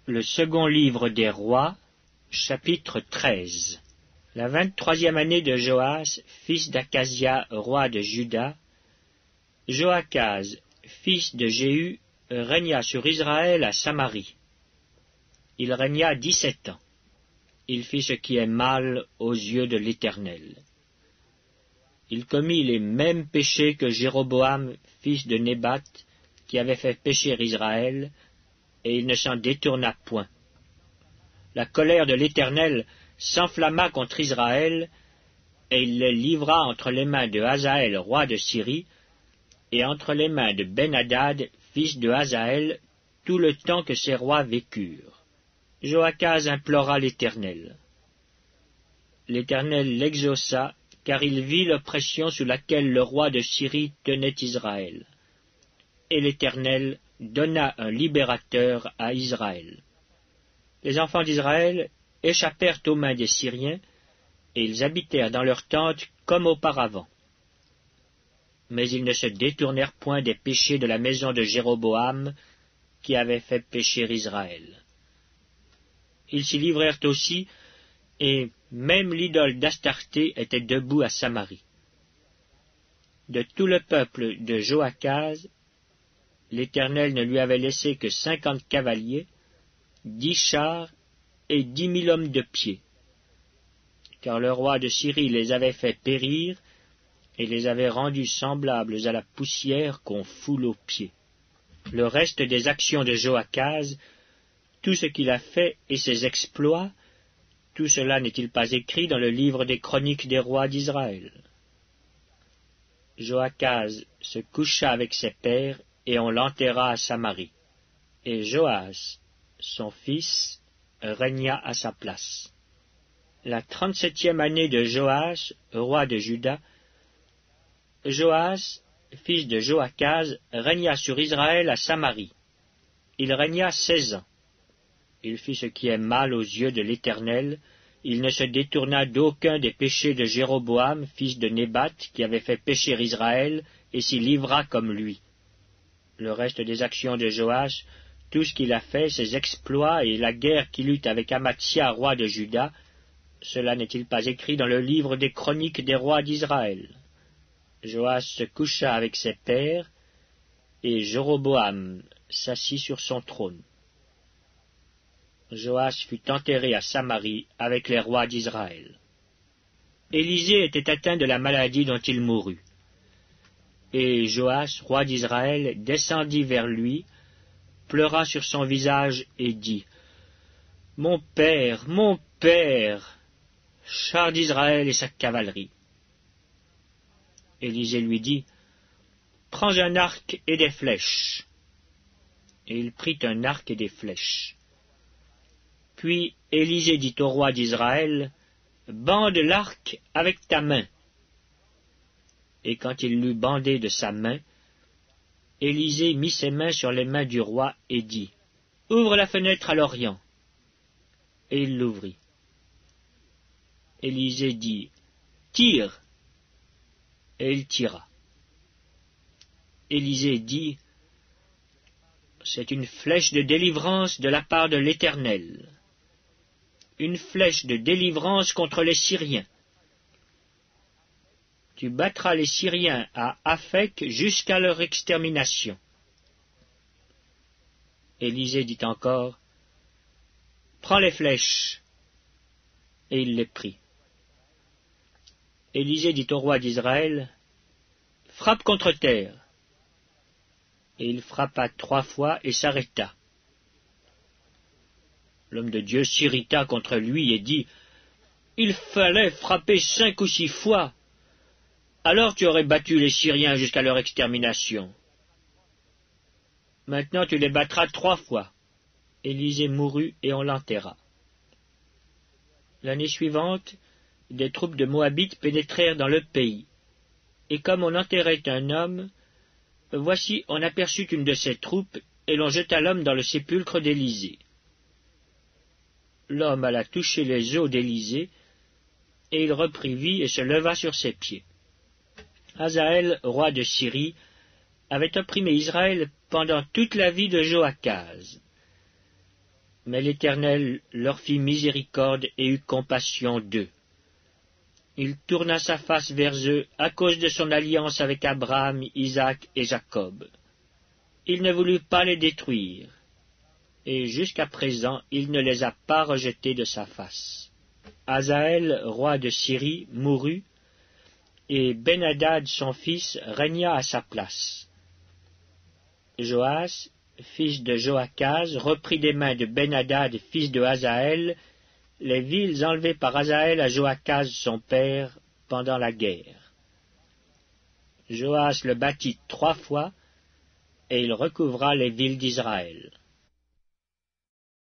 Le second livre des rois, chapitre 13. La 23e année de Joas, fils d'Achasia, roi de Juda, Joachaz, fils de Jéhu, régna sur Israël à Samarie. Il régna 17 ans. Il fit ce qui est mal aux yeux de l'Éternel. Il commit les mêmes péchés que Jéroboam, fils de Nébat, qui avait fait pécher Israël, et il ne s'en détourna point. La colère de l'Éternel s'enflamma contre Israël, et il les livra entre les mains de Hazaël, roi de Syrie, et entre les mains de Ben-Hadad, fils de Hazaël, tout le temps que ces rois vécurent. Joachaz implora l'Éternel. L'Éternel l'exauça, car il vit l'oppression sous laquelle le roi de Syrie tenait Israël. Et l'Éternel donna un libérateur à Israël. Les enfants d'Israël échappèrent aux mains des Syriens, et ils habitèrent dans leurs tentes comme auparavant. Mais ils ne se détournèrent point des péchés de la maison de Jéroboam, qui avait fait pécher Israël. Ils s'y livrèrent aussi, et même l'idole d'Astarté était debout à Samarie. De tout le peuple de Joachaz, l'Éternel ne lui avait laissé que 50 cavaliers, 10 chars et 10 000 hommes de pied, car le roi de Syrie les avait fait périr et les avait rendus semblables à la poussière qu'on foule aux pieds. Le reste des actions de Joachaz, tout ce qu'il a fait et ses exploits, tout cela n'est-il pas écrit dans le livre des chroniques des rois d'Israël? Joachaz se coucha avec ses pères, et on l'enterra à Samarie. Et Joas, son fils, régna à sa place. La 37e année de Joas, roi de Juda, Joas, fils de Joachaz, régna sur Israël à Samarie. Il régna 16 ans. Il fit ce qui est mal aux yeux de l'Éternel. Il ne se détourna d'aucun des péchés de Jéroboam, fils de Nébat, qui avait fait pécher Israël, et s'y livra comme lui. Le reste des actions de Joas, tout ce qu'il a fait, ses exploits et la guerre qu'il eut avec Amatsia, roi de Juda, cela n'est-il pas écrit dans le livre des chroniques des rois d'Israël? Joas se coucha avec ses pères, et Jéroboam s'assit sur son trône. Joas fut enterré à Samarie avec les rois d'Israël. Élisée était atteint de la maladie dont il mourut. Et Joas, roi d'Israël, descendit vers lui, pleura sur son visage et dit, « Mon père, char d'Israël et sa cavalerie. » Élisée lui dit, « Prends un arc et des flèches. » Et il prit un arc et des flèches. Puis Élisée dit au roi d'Israël, « Bande l'arc avec ta main. » Et quand il l'eut bandé de sa main, Élisée mit ses mains sur les mains du roi et dit, « Ouvre la fenêtre à l'orient. » Et il l'ouvrit. Élisée dit, « Tire. » Et il tira. Élisée dit, « C'est une flèche de délivrance de la part de l'Éternel. Une flèche de délivrance contre les Syriens. Tu battras les Syriens à Aphek jusqu'à leur extermination. » Élisée dit encore, « Prends les flèches. » Et il les prit. Élisée dit au roi d'Israël, « Frappe contre terre. » Et il frappa 3 fois et s'arrêta. L'homme de Dieu s'irrita contre lui et dit, « Il fallait frapper 5 ou 6 fois. Alors tu aurais battu les Syriens jusqu'à leur extermination. Maintenant tu les battras 3 fois. » Élisée mourut et on l'enterra. L'année suivante, des troupes de Moabites pénétrèrent dans le pays. Et comme on enterrait un homme, voici on aperçut une de ces troupes, et l'on jeta l'homme dans le sépulcre d'Élisée. L'homme alla toucher les os d'Élisée, et il reprit vie et se leva sur ses pieds. Hazaël, roi de Syrie, avait opprimé Israël pendant toute la vie de Joachaz. Mais l'Éternel leur fit miséricorde et eut compassion d'eux. Il tourna sa face vers eux à cause de son alliance avec Abraham, Isaac et Jacob. Il ne voulut pas les détruire, et jusqu'à présent il ne les a pas rejetés de sa face. Hazaël, roi de Syrie, mourut, et Ben-Hadad, son fils, régna à sa place. Joas, fils de Joachaz, reprit des mains de Ben-Hadad, fils de Hazaël, les villes enlevées par Hazaël à Joachaz son père pendant la guerre. Joas le bâtit 3 fois, et il recouvra les villes d'Israël.